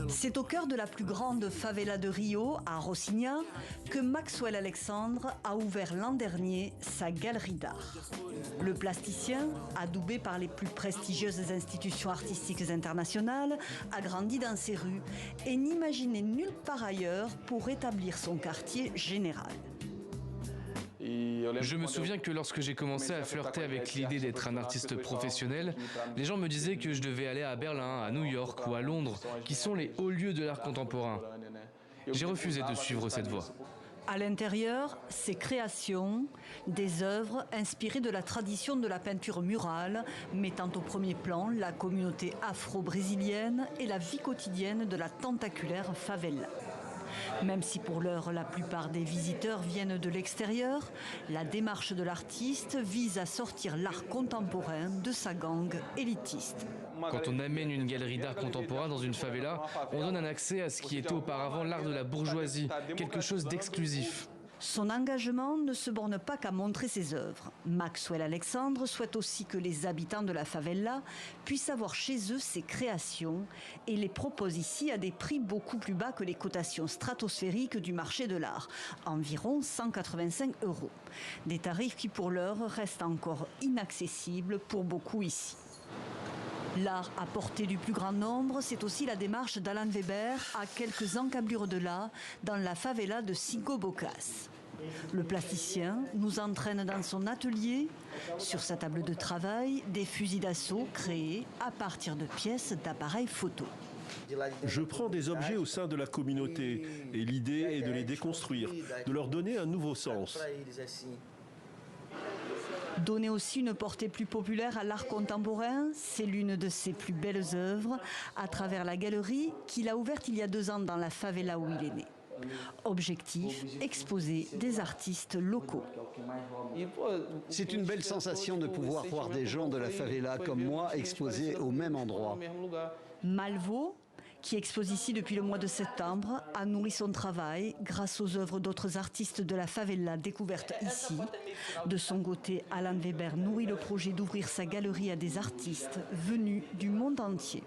C'est au cœur de la plus grande favela de Rio, à Rocinha, que Maxwell Alexandre a ouvert l'an dernier sa galerie d'art. Le plasticien, adoubé par les plus prestigieuses institutions artistiques internationales, a grandi dans ces rues et n'imaginait nulle part ailleurs pour établir son quartier général. Je me souviens que lorsque j'ai commencé à flirter avec l'idée d'être un artiste professionnel, les gens me disaient que je devais aller à Berlin, à New York ou à Londres, qui sont les hauts lieux de l'art contemporain. J'ai refusé de suivre cette voie. À l'intérieur, ses créations, des œuvres inspirées de la tradition de la peinture murale, mettant au premier plan la communauté afro-brésilienne et la vie quotidienne de la tentaculaire favela. Même si pour l'heure la plupart des visiteurs viennent de l'extérieur, la démarche de l'artiste vise à sortir l'art contemporain de sa gangue élitiste. Quand on amène une galerie d'art contemporain dans une favela, on donne un accès à ce qui était auparavant l'art de la bourgeoisie, quelque chose d'exclusif. Son engagement ne se borne pas qu'à montrer ses œuvres. Maxwell Alexandre souhaite aussi que les habitants de la favela puissent avoir chez eux ses créations et les propose ici à des prix beaucoup plus bas que les cotations stratosphériques du marché de l'art, environ 185 €. Des tarifs qui pour l'heure restent encore inaccessibles pour beaucoup ici. L'art à portée du plus grand nombre, c'est aussi la démarche d'Alan Weber à quelques encablures de là, dans la favela de Cinco Bocas. Le plasticien nous entraîne dans son atelier. Sur sa table de travail, des fusils d'assaut créés à partir de pièces d'appareils photo. Je prends des objets au sein de la communauté et l'idée est de les déconstruire, de leur donner un nouveau sens. Donner aussi une portée plus populaire à l'art contemporain, c'est l'une de ses plus belles œuvres à travers la galerie qu'il a ouverte il y a 2 ans dans la favela où il est né. Objectif, exposer des artistes locaux. C'est une belle sensation de pouvoir voir des gens de la favela comme moi exposés au même endroit. Malvo, qui expose ici depuis le mois de septembre, a nourri son travail grâce aux œuvres d'autres artistes de la favela découvertes ici. De son côté, Alan Weber nourrit le projet d'ouvrir sa galerie à des artistes venus du monde entier.